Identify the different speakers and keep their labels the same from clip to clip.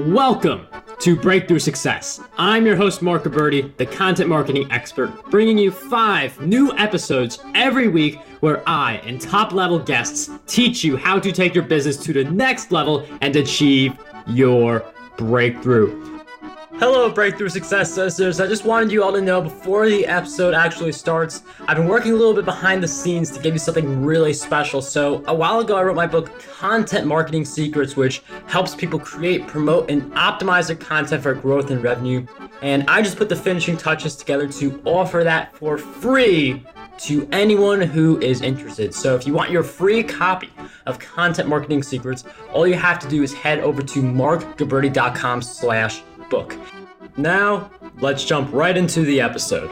Speaker 1: Welcome to Breakthrough Success. I'm your host, Mark Gabberty, the content marketing expert, bringing you 5 new episodes every week where I and top-level guests teach you how to take your business to the next level and achieve your breakthrough. Hello, Breakthrough Success listeners. I just wanted you all to know before the episode actually starts, I've been working a little bit behind the scenes to give you something really special. So a while ago, I wrote my book, Content Marketing Secrets, which helps people create, promote, and optimize their content for growth and revenue. And I just put the finishing touches together to offer that for free to anyone who is interested. So if you want your free copy of Content Marketing Secrets, all you have to do is head over to markgabberty.com/book. Now, let's jump right into the episode.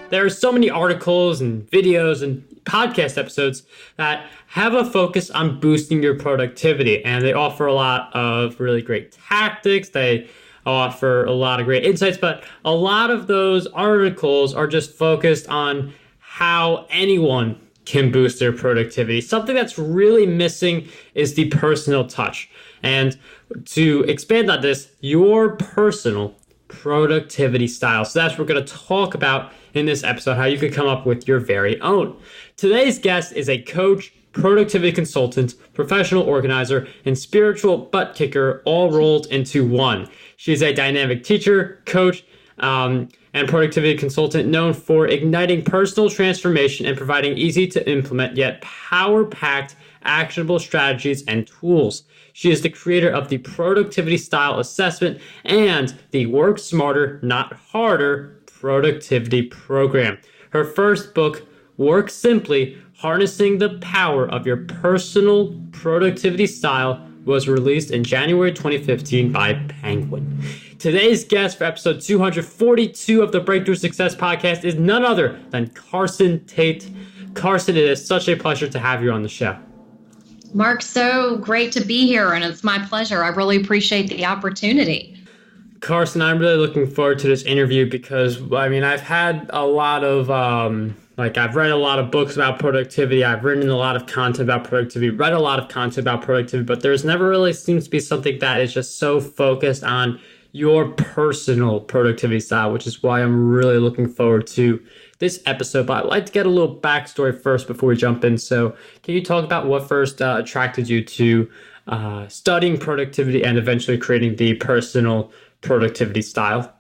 Speaker 1: There are so many articles and videos and podcast episodes that have a focus on boosting your productivity, and they offer a lot of really great tactics. They offer a lot of great insights, but a lot of those articles are just focused on how anyone can boost their productivity. Something that's really missing is the personal touch. And to expand on this, your personal productivity style. So that's what we're going to talk about in this episode, how you could come up with your very own. Today's guest is a coach, productivity consultant, professional organizer, and spiritual butt kicker all rolled into one. She's a dynamic teacher, coach, and productivity consultant known for igniting personal transformation and providing easy to implement yet power-packed actionable strategies and tools. She is the creator of the Productivity Style Assessment and the Work Smarter, Not Harder productivity program. Her first book, Work Simply, Harnessing the Power of Your Personal Productivity Style, was released in January 2015 by Penguin. Today's guest for episode 242 of the Breakthrough Success Podcast is none other than Carson Tate. Carson, it is such a pleasure to have you on the show.
Speaker 2: Mark, so great to be here, and it's my pleasure. I really appreciate the opportunity.
Speaker 1: Carson, I'm really looking forward to this interview because, I've had a lot of, I've read a lot of books about productivity. I've written a lot of content about productivity, read a lot of content about productivity, but there's never really seems to be something that is just so focused on your personal productivity style, which is why I'm really looking forward to this episode. But I'd like to get a little backstory first before we jump in. So can you talk about what first attracted you to studying productivity and eventually creating the personal productivity style?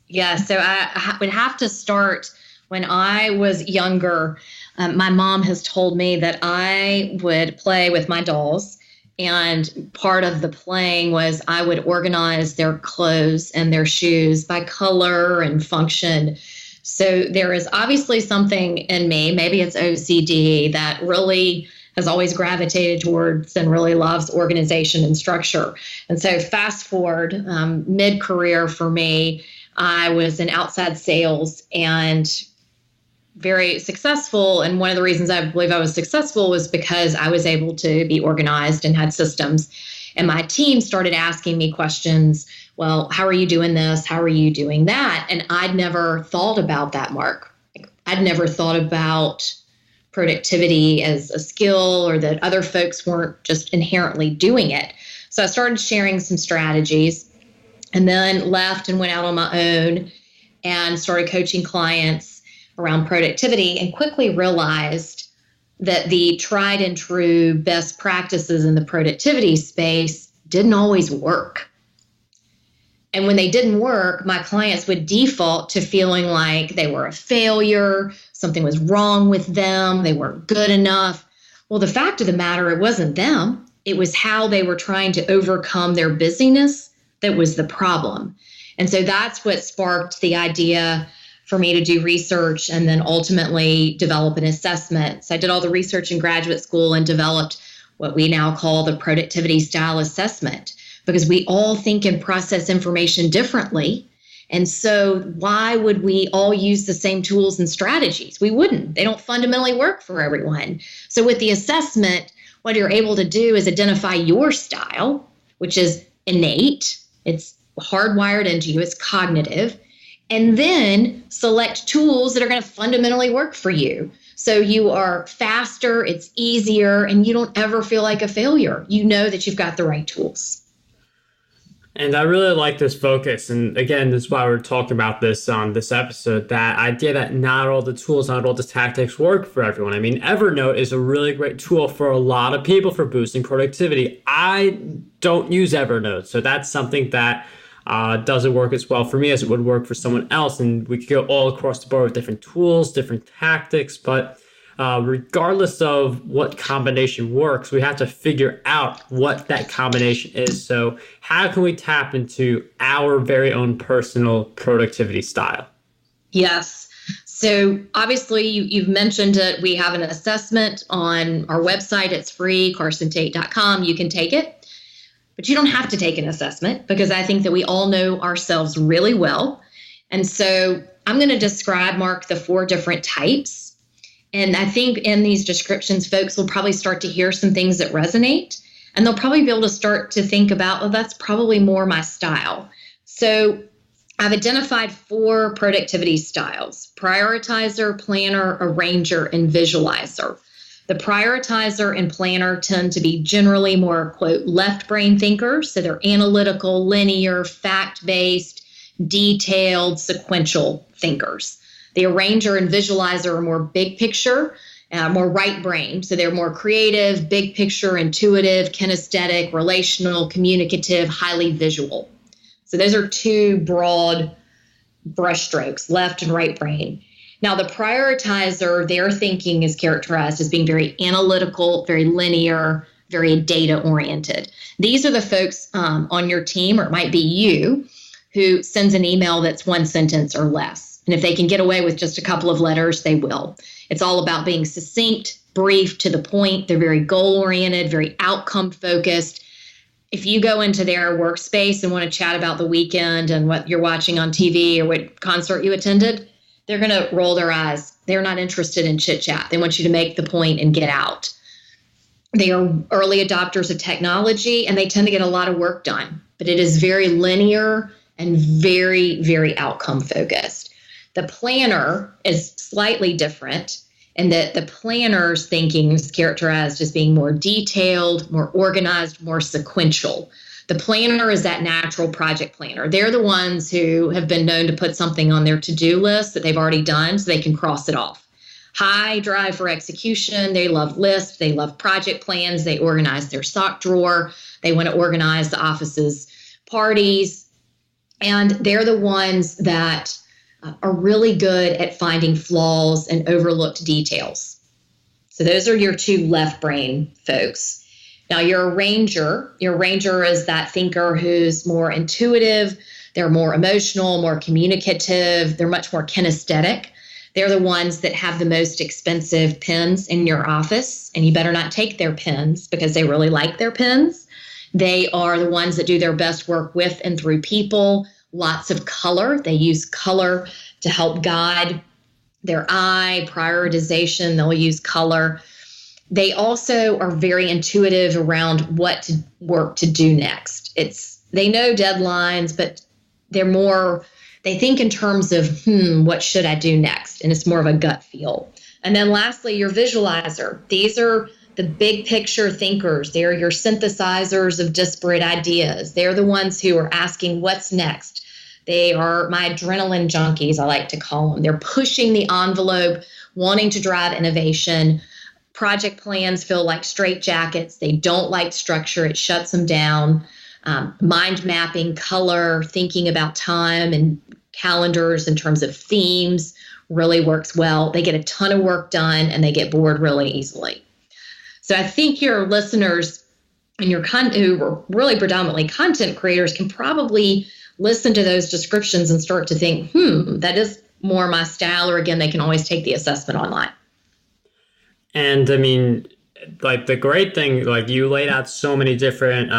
Speaker 2: Yeah, so I would have to start when I was younger. My mom has told me that I would play with my dolls. And part of the playing was I would organize their clothes and their shoes by color and function. So there is obviously something in me, maybe it's OCD, that really has always gravitated towards and really loves organization and structure. And so fast forward, mid-career for me, I was in outside sales and very successful. And one of the reasons I believe I was successful was because I was able to be organized and had systems. And my team started asking me questions. Well, how are you doing this? How are you doing that? And I'd never thought about that, Mark. I'd never thought about productivity as a skill or that other folks weren't just inherently doing it. So I started sharing some strategies and then left and went out on my own and started coaching clients around productivity and quickly realized that the tried and true best practices in the productivity space didn't always work. And when they didn't work, my clients would default to feeling like they were a failure, something was wrong with them, they weren't good enough. Well, the fact of the matter, it wasn't them. It was how they were trying to overcome their busyness that was the problem. And so that's what sparked the idea for me to do research and then ultimately develop an assessment. So I did all the research in graduate school and developed what we now call the productivity style assessment, because we all think and process information differently. And so why would we all use the same tools and strategies? We wouldn't. They don't fundamentally work for everyone. So with the assessment, what you're able to do is identify your style, which is innate. It's hardwired into you. It's cognitive. And then select tools that are going to fundamentally work for you. So you are faster, it's easier, and you don't ever feel like a failure. You know that you've got the right tools.
Speaker 1: And I really like this focus. And again, this is why we're talking about this on this episode, that idea that not all the tools, not all the tactics work for everyone. I mean, Evernote is a really great tool for a lot of people for boosting productivity. I don't use Evernote, so that's something that doesn't work as well for me as it would work for someone else. And we could go all across the board with different tools, different tactics, but regardless of what combination works, we have to figure out what that combination is. So how can we tap into our very own personal productivity style?
Speaker 2: Yes. So obviously you've mentioned it. We have an assessment on our website. It's free, carsontate.com. You can take it, but you don't have to take an assessment because I think that we all know ourselves really well. And so I'm going to describe, Mark, the 4 different types. And I think in these descriptions, folks will probably start to hear some things that resonate, and they'll probably be able to start to think about, well, that's probably more my style. So I've identified 4 productivity styles: prioritizer, planner, arranger, and visualizer. The prioritizer and planner tend to be generally more, quote, left brain thinkers. So they're analytical, linear, fact-based, detailed, sequential thinkers. The arranger and visualizer are more big picture, more right brain. So they're more creative, big picture, intuitive, kinesthetic, relational, communicative, highly visual. So those are 2 broad brushstrokes, left and right brain. Now, the prioritizer, their thinking is characterized as being very analytical, very linear, very data oriented. These are the folks on your team, or it might be you, who sends an email that's 1 sentence or less. And if they can get away with just a couple of letters, they will. It's all about being succinct, brief, to the point. They're very goal-oriented, very outcome-focused. If you go into their workspace and want to chat about the weekend and what you're watching on TV or what concert you attended, they're going to roll their eyes. They're not interested in chit-chat. They want you to make the point and get out. They are early adopters of technology, and they tend to get a lot of work done. But it is very linear and very, very outcome-focused. The planner is slightly different in that the planner's thinking is characterized as being more detailed, more organized, more sequential. The planner is that natural project planner. They're the ones who have been known to put something on their to-do list that they've already done so they can cross it off. High drive for execution. They love lists. They love project plans. They organize their sock drawer. They want to organize the office's parties. And they're the ones that are really good at finding flaws and overlooked details. So those are your 2 left brain folks. Now your arranger is that thinker who's more intuitive. They're more emotional, more communicative. They're much more kinesthetic. They're the ones that have the most expensive pens in your office, and you better not take their pens because they really like their pens. They are the ones that do their best work with and through people. Lots of color. They use color to help guide their eye, prioritization. They'll use color. They also are very intuitive around what work to do next. They know deadlines, but they think in terms of, what should I do next? And it's more of a gut feel. And then lastly, your visualizer. These are the big picture thinkers. They're your synthesizers of disparate ideas. They're the ones who are asking what's next. They are my adrenaline junkies, I like to call them. They're pushing the envelope, wanting to drive innovation. Project plans feel like straitjackets. They don't like structure. It shuts them down. Mind mapping, color, thinking about time and calendars in terms of themes really works well. They get a ton of work done and they get bored really easily. So I think your listeners and your who are really predominantly content creators can probably listen to those descriptions and start to think, that is more my style. Or again, they can always take the assessment online.
Speaker 1: And I mean, like the great thing, like you laid out so many different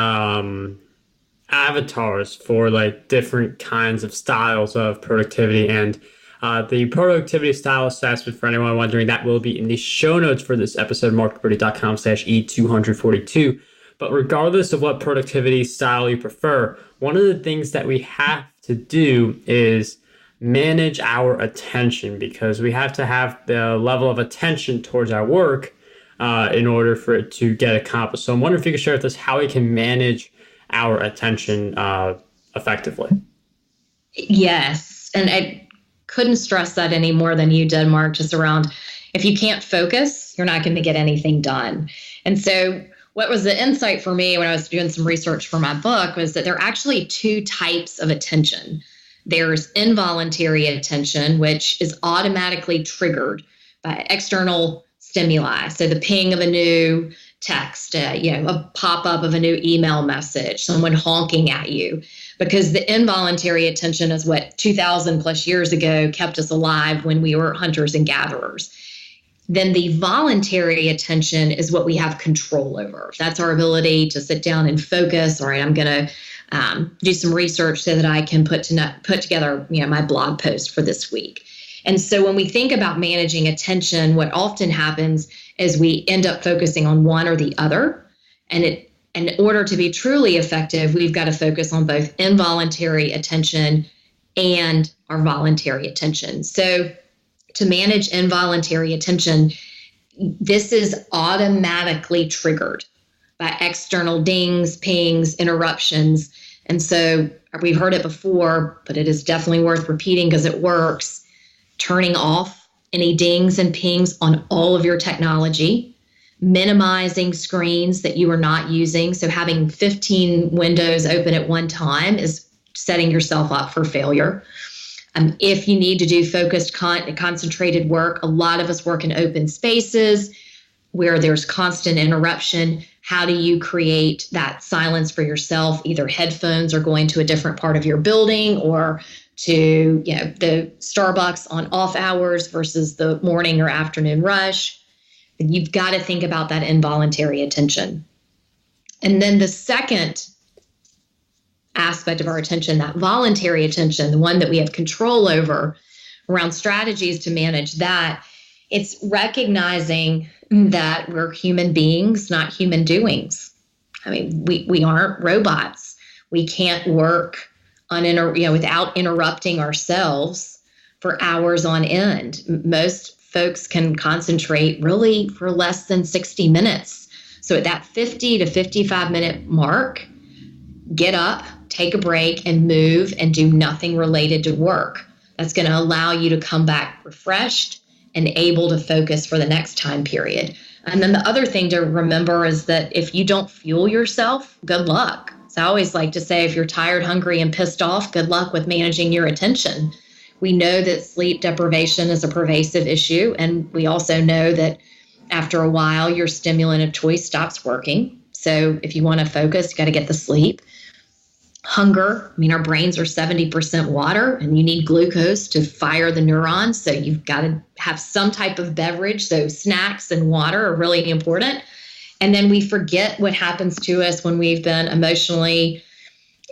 Speaker 1: avatars for like different kinds of styles of productivity. And the productivity style assessment, for anyone wondering, that will be in the show notes for this episode, markberty.com/E242. But regardless of what productivity style you prefer, one of the things that we have to do is manage our attention, because we have to have the level of attention towards our work in order for it to get accomplished. So I'm wondering if you could share with us how we can manage our attention effectively.
Speaker 2: Yes. And I couldn't stress that any more than you did, Mark, just around if you can't focus, you're not going to get anything done. And so what was the insight for me when I was doing some research for my book was that there are actually two types of attention. There's involuntary attention, which is automatically triggered by external stimuli. So the ping of a new text, a pop-up of a new email message, someone honking at you. Because the involuntary attention is what 2,000 plus years ago kept us alive when we were hunters and gatherers. Then the voluntary attention is what we have control over. That's our ability to sit down and focus. All right, I'm going to do some research so that I can put together my blog post for this week. And so when we think about managing attention, what often happens is we end up focusing on one or the other. And in order to be truly effective, we've got to focus on both involuntary attention and our voluntary attention. So to manage involuntary attention, this is automatically triggered by external dings, pings, interruptions. And so we've heard it before, but it is definitely worth repeating because it works. Turning off any dings and pings on all of your technology, minimizing screens that you are not using. So having 15 windows open at one time is setting yourself up for failure. If you need to do focused, concentrated work, a lot of us work in open spaces where there's constant interruption. How do you create that silence for yourself? Either headphones or going to a different part of your building, or to the Starbucks on off hours versus the morning or afternoon rush. You've got to think about that involuntary attention. And then the second aspect of our attention, that voluntary attention, the one that we have control over, around strategies to manage that, it's recognizing that we're human beings, not human doings. I mean, we aren't robots. We can't work without interrupting ourselves for hours on end. Most folks can concentrate really for less than 60 minutes. So at that 50 to 55 minute mark, get up, take a break, and move and do nothing related to work. That's going to allow you to come back refreshed and able to focus for the next time period. And then the other thing to remember is that if you don't fuel yourself, good luck. So I always like to say, if you're tired, hungry, and pissed off, good luck with managing your attention. We know that sleep deprivation is a pervasive issue, and we also know that after a while, your stimulant of choice stops working. So if you want to focus, you got to get the sleep. Hunger, our brains are 70% water, and you need glucose to fire the neurons. So you've got to have some type of beverage. So snacks and water are really important. And then we forget what happens to us when we've been emotionally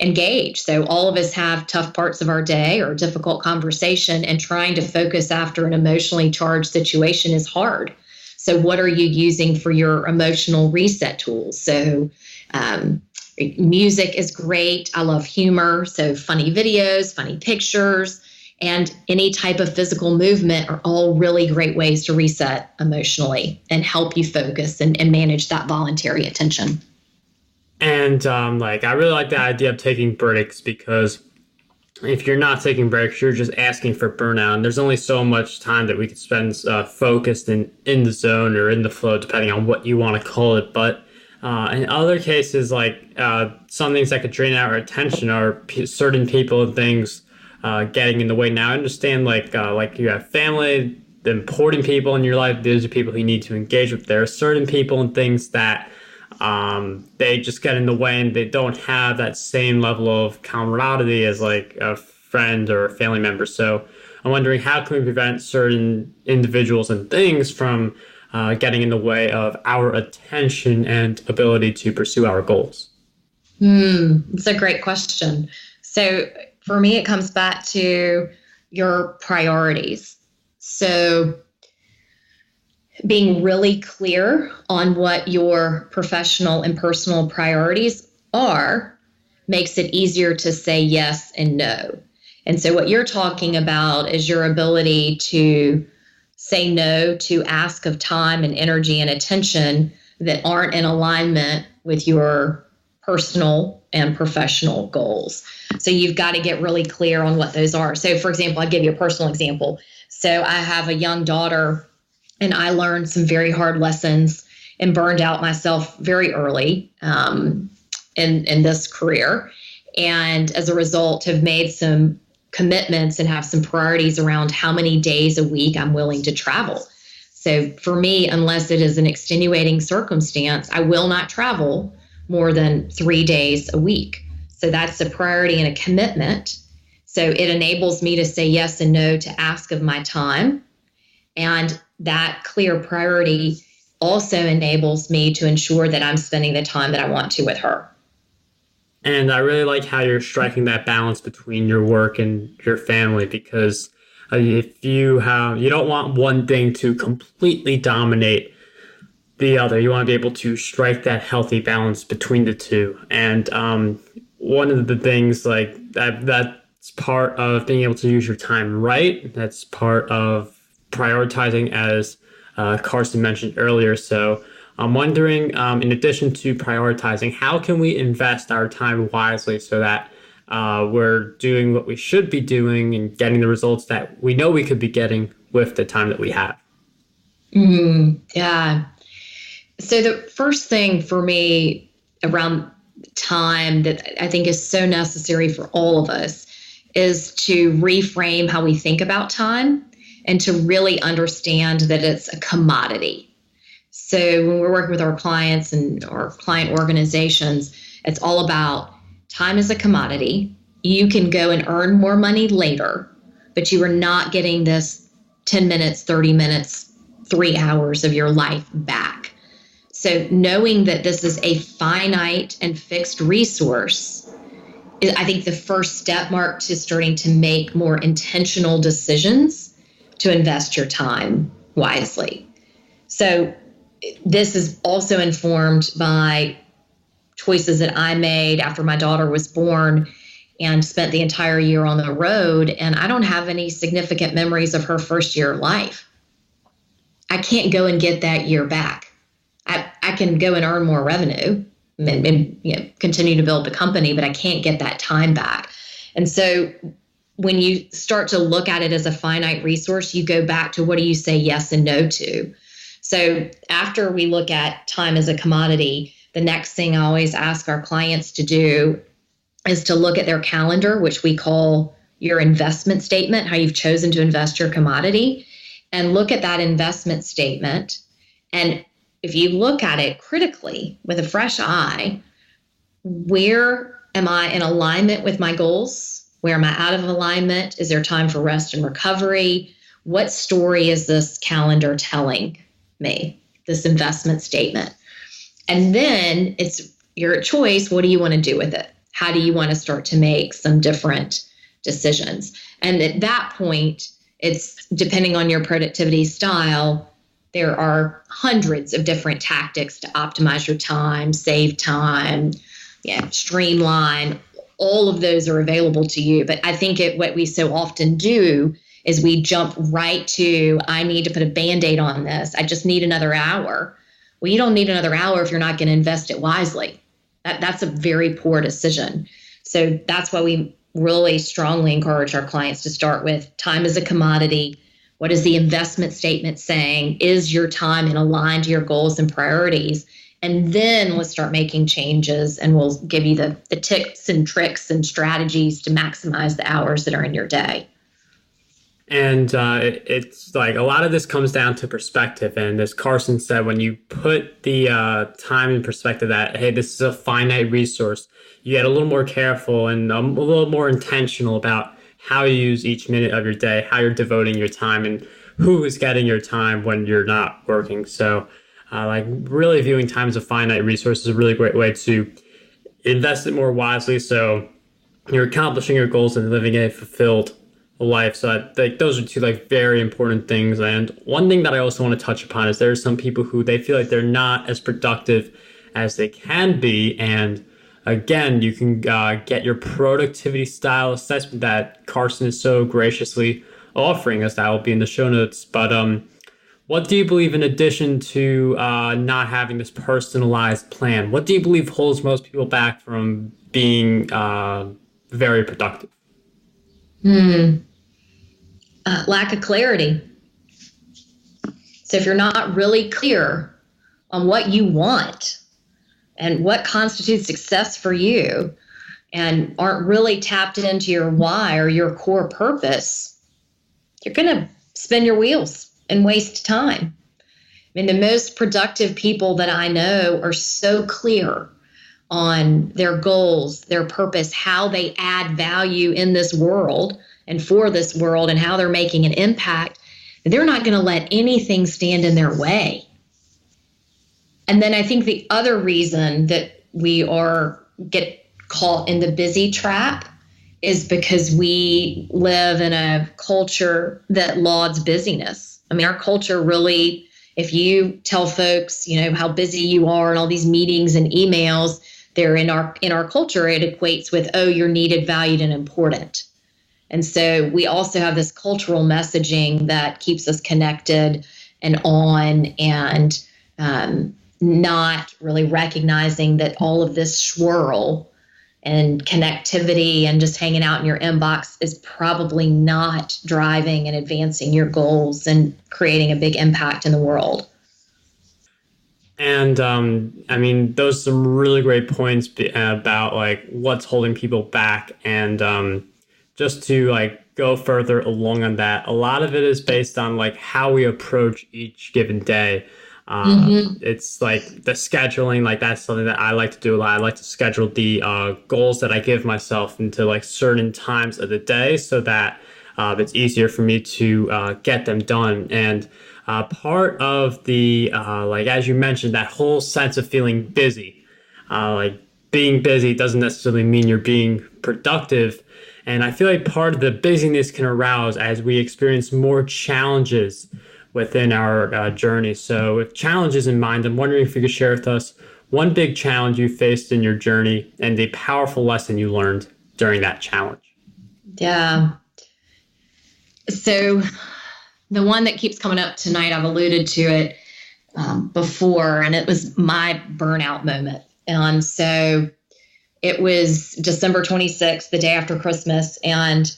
Speaker 2: engaged. So all of us have tough parts of our day or difficult conversation, and trying to focus after an emotionally charged situation is hard. So what are you using for your emotional reset tools? So music is great. I love humor. So funny videos, funny pictures, and any type of physical movement are all really great ways to reset emotionally and help you focus and manage that voluntary attention.
Speaker 1: And I really like the idea of taking breaks, because if you're not taking breaks, you're just asking for burnout. And there's only so much time that we can spend focused in the zone or in the flow, depending on what you want to call it. But in other cases, some things that could drain our attention are certain people and things getting in the way. Now, I understand like you have family, the important people in your life. Those are people who you need to engage with. There are certain people and things that they just get in the way, and they don't have that same level of camaraderie as like a friend or a family member. So I'm wondering, how can we prevent certain individuals and things from getting in the way of our attention and ability to pursue our goals?
Speaker 2: It's a great question. So for me, it comes back to your priorities. So being really clear on what your professional and personal priorities are makes it easier to say yes and no. And so what you're talking about is your ability to say no to ask of time and energy and attention that aren't in alignment with your personal and professional goals. So you've got to get really clear on what those are. So for example, I'll give you a personal example. So I have a young daughter, and I learned some very hard lessons and burned out myself very early in this career. And as a result, have made some commitments and have some priorities around how many days a week I'm willing to travel. So for me, unless it is an extenuating circumstance, I will not travel more than 3 days a week. So that's a priority and a commitment. So it enables me to say yes and no to ask of my time. And that clear priority also enables me to ensure that I'm spending the time that I want to with her.
Speaker 1: And I really like how you're striking that balance between your work and your family, because if you don't want one thing to completely dominate the other. You want to be able to strike that healthy balance between the two. And one of the things like that's part of being able to use your time right. That's part of prioritizing, as Carson mentioned earlier. So I'm wondering, in addition to prioritizing, how can we invest our time wisely so that we're doing what we should be doing and getting the results that we know we could be getting with the time that we have?
Speaker 2: Yeah. So the first thing for me around time that I think is so necessary for all of us is to reframe how we think about time and to really understand that it's a commodity. So when we're working with our clients and our client organizations, it's all about time is a commodity. You can go and earn more money later, but you are not getting this 10 minutes, 30 minutes, 3 hours of your life back. So knowing that this is a finite and fixed resource is, I think, the first step, Mark, to starting to make more intentional decisions to invest your time wisely. So this is also informed by choices that I made after my daughter was born and spent the entire year on the road. And I don't have any significant memories of her first year of life. I can't go and get that year back. I can go and earn more revenue and continue to build the company, but I can't get that time back. And so when you start to look at it as a finite resource, you go back to what do you say yes and no to? So after we look at time as a commodity, the next thing I always ask our clients to do is to look at their calendar, which we call your investment statement, how you've chosen to invest your commodity, and look at that investment statement. And if you look at it critically with a fresh eye, where am I in alignment with my goals? Where am I out of alignment? Is there time for rest and recovery? What story is this calendar telling me, this investment statement? And then it's your choice. What do you want to do with it? How do you want to start to make some different decisions? And at that point, it's depending on your productivity style, there are hundreds of different tactics to optimize your time, save time, streamline. All of those are available to you. But I think what we so often do is we jump right to, I need to put a Band-Aid on this. I just need another hour. Well, you don't need another hour if you're not going to invest it wisely. That's a very poor decision. So that's why we really strongly encourage our clients to start with time as a commodity. What is the investment statement saying? Is your time in aligned to your goals and priorities? And then let's start making changes, and we'll give you the tips and tricks and strategies to maximize the hours that are in your day.
Speaker 1: And it's like a lot of this comes down to perspective. And as Carson said, when you put the time in perspective that, hey, this is a finite resource, you get a little more careful and a little more intentional about how you use each minute of your day, how you're devoting your time, and who is getting your time when you're not working. So really viewing time as a finite resource is a really great way to invest it more wisely so you're accomplishing your goals and living a fulfilled life. So I think those are two very important things. And one thing that I also want to touch upon is there are some people who they feel like they're not as productive as they can be. And again, you can get your productivity style assessment that Carson is so graciously offering us. That will be in the show notes. But what do you believe, in addition to not having this personalized plan, what do you believe holds most people back from being very productive?
Speaker 2: Lack of clarity. So if you're not really clear on what you want and what constitutes success for you, and aren't really tapped into your why or your core purpose, you're going to spin your wheels and waste time. I mean, the most productive people that I know are so clear on their goals, their purpose, how they add value in this world and for this world, and how they're making an impact. They're not going to let anything stand in their way. And then I think the other reason that we get caught in the busy trap is because we live in a culture that lauds busyness. I mean, our culture really, if you tell folks, how busy you are and all these meetings and emails, they're in our culture, it equates with, oh, you're needed, valued, and important. And so we also have this cultural messaging that keeps us connected and on, and not really recognizing that all of this swirl and connectivity and just hanging out in your inbox is probably not driving and advancing your goals and creating a big impact in the world.
Speaker 1: And I mean, those are some really great points about like what's holding people back. And just to like go further along on that, a lot of it is based on like how we approach each given day. It's like the scheduling, like that's something that I like to do a lot. I like to schedule the goals that I give myself into like certain times of the day so that it's easier for me to get them done. And part of the, like, as you mentioned, that whole sense of feeling busy, like being busy doesn't necessarily mean you're being productive. And I feel like part of the busyness can arouse as we experience more challenges within our journey. So with challenges in mind, I'm wondering if you could share with us one big challenge you faced in your journey and the powerful lesson you learned during that challenge.
Speaker 2: Yeah. So the one that keeps coming up tonight, I've alluded to it before, and it was my burnout moment. And so it was December 26th, the day after Christmas, and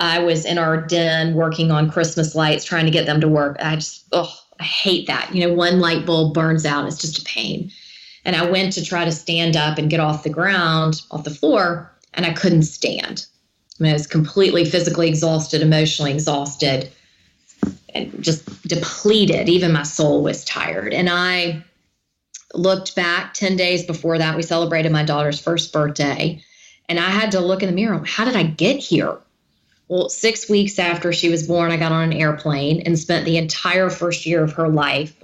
Speaker 2: I was in our den working on Christmas lights, trying to get them to work. I hate that. One light bulb burns out. It's just a pain. And I went to try to stand up and get off the floor, and I couldn't stand. I mean, I was completely physically exhausted, emotionally exhausted, and just depleted. Even my soul was tired. And I looked back 10 days before that. We celebrated my daughter's first birthday, and I had to look in the mirror. How did I get here? Well, 6 weeks after she was born, I got on an airplane and spent the entire first year of her life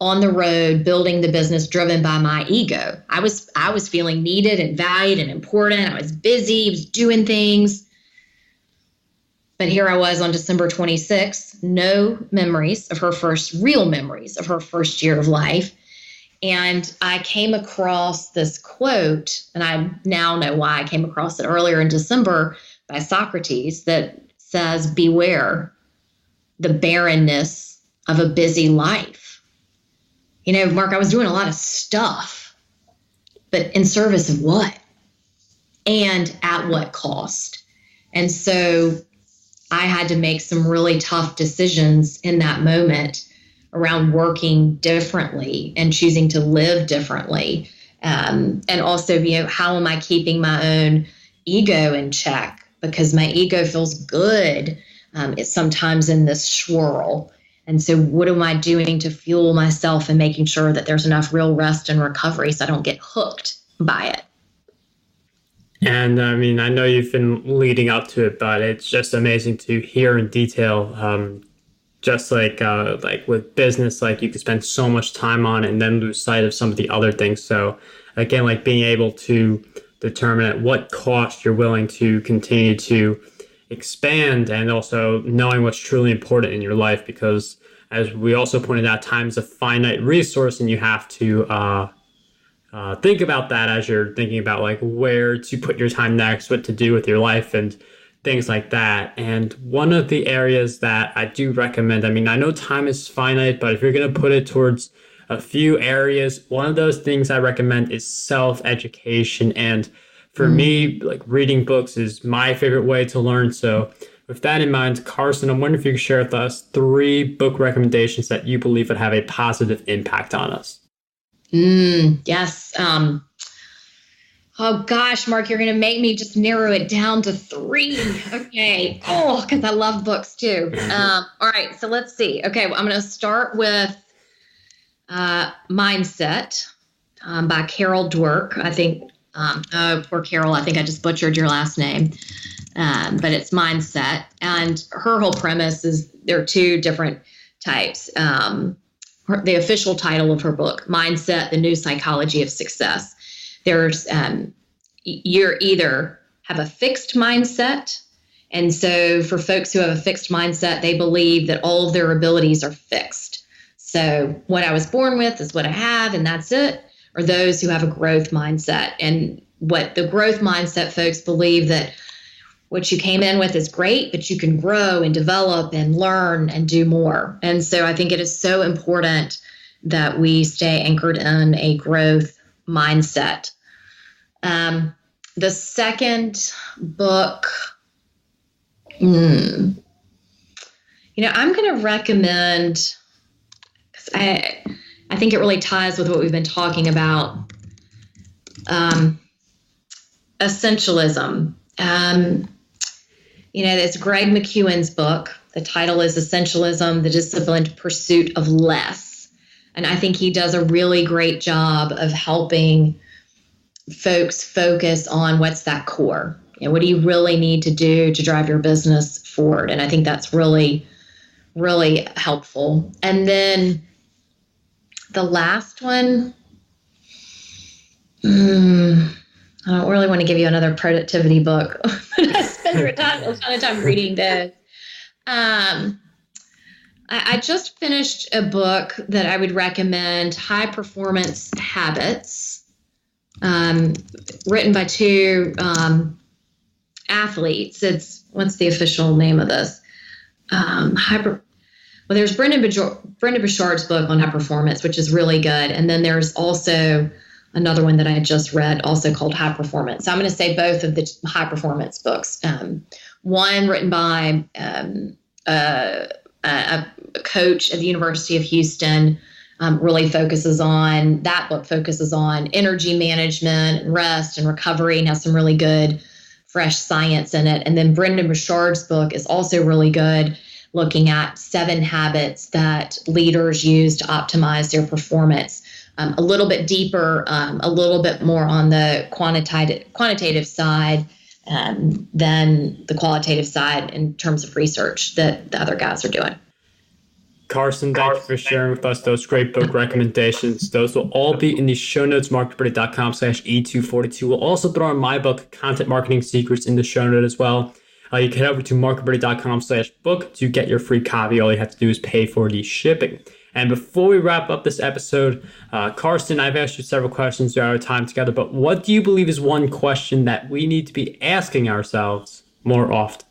Speaker 2: on the road building the business driven by my ego. I was feeling needed and valued and important. I was busy, was doing things. But here I was on December 26th, no real memories of her first year of life. And I came across this quote, and I now know why I came across it earlier in December, by Socrates, that says, beware the barrenness of a busy life. Mark, I was doing a lot of stuff, but in service of what? And at what cost? And so I had to make some really tough decisions in that moment around working differently and choosing to live differently. And also, how am I keeping my own ego in check? Because my ego feels good it's sometimes in this swirl. And so what am I doing to fuel myself and making sure that there's enough real rest and recovery so I don't get hooked by it?
Speaker 1: And I mean, I know you've been leading up to it, but it's just amazing to hear in detail. Just like with business, like you could spend so much time on it and then lose sight of some of the other things. So again, like being able to determine at what cost you're willing to continue to expand, and also knowing what's truly important in your life, because as we also pointed out, time is a finite resource and you have to think about that as you're thinking about like where to put your time next, what to do with your life, and things like that. And one of the areas that I do recommend, I mean, I know time is finite, but if you're going to put it towards a few areas, one of those things I recommend is self-education. And for me, like reading books is my favorite way to learn. So with that in mind, Carson, I'm wondering if you could share with us 3 book recommendations that you believe would have a positive impact on us.
Speaker 2: Yes. Oh gosh, Mark, you're going to make me just narrow it down to 3. Okay. Oh, because I love books too. All right. So let's see. Okay. Well, I'm going to start with Mindset by Carol Dweck. I think, poor Carol, I think I just butchered your last name. But it's Mindset. And her whole premise is there are 2 different types. The official title of her book, Mindset, The New Psychology of Success. There's, you're either have a fixed mindset. And so for folks who have a fixed mindset, they believe that all of their abilities are fixed. So what I was born with is what I have, and that's it. Or those who have a growth mindset. And what the growth mindset folks believe that what you came in with is great, but you can grow and develop and learn and do more. And so I think it is so important that we stay anchored in a growth mindset. The second book, I'm going to recommend, because I think it really ties with what we've been talking about, Essentialism. It's Greg McKeown's book. The title is Essentialism, The Disciplined Pursuit of Less. And I think he does a really great job of helping folks focus on what's that core. What do you really need to do to drive your business forward? And I think that's really, really helpful. And then the last one, I don't really want to give you another productivity book. I spend a ton of time reading those. I just finished a book that I would recommend, High Performance Habits, written by 2 athletes. What's the official name of this? There's Brendon Burchard's book on high performance, which is really good. And then there's also another one that I had just read, also called High Performance. So I'm going to say both of the high performance books. One written by a coach at the University of Houston, that book focuses on energy management and rest and recovery, and has some really good fresh science in it. And then Brendon Burchard's book is also really good, looking at 7 habits that leaders use to optimize their performance. A little bit deeper, a little bit more on the quantitative side than the qualitative side in terms of research that the other guys are doing.
Speaker 1: Carson, thank you for sharing with us those great book recommendations. Those will all be in the show notes, marketability.com/E242. We'll also throw in my book, Content Marketing Secrets, in the show note as well. You can head over to marketability.com/book to get your free copy. All you have to do is pay for the shipping. And before we wrap up this episode, Carson, I've asked you several questions throughout our time together, but what do you believe is one question that we need to be asking ourselves more often?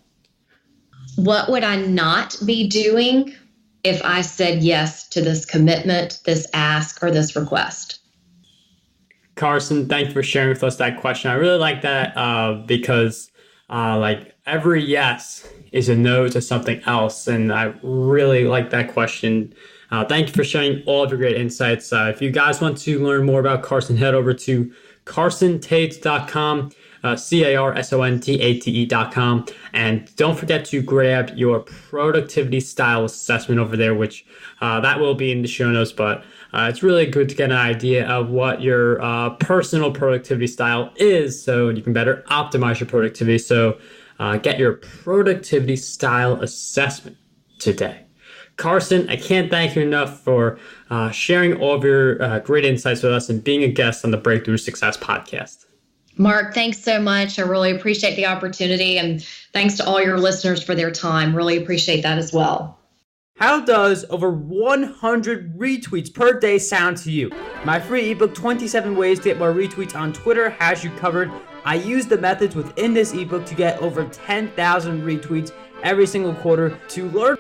Speaker 2: What would I not be doing if I said yes to this commitment, this ask, or this request?
Speaker 1: Carson, thank you for sharing with us that question. I really like that because every yes is a no to something else. And I really like that question. Thank you for sharing all of your great insights. If you guys want to learn more about Carson, head over to carsontate.com, carsontate.com. And don't forget to grab your productivity style assessment over there, which that will be in the show notes. But it's really good to get an idea of what your personal productivity style is so you can better optimize your productivity. So get your productivity style assessment today. Carson, I can't thank you enough for sharing all of your great insights with us and being a guest on the Breakthrough Success podcast.
Speaker 2: Mark, thanks so much. I really appreciate the opportunity, and thanks to all your listeners for their time. Really appreciate that as well.
Speaker 3: How does over 100 retweets per day sound to you? My free ebook, 27 Ways to Get More Retweets on Twitter, has you covered. I use the methods within this ebook to get over 10,000 retweets every single quarter. To learn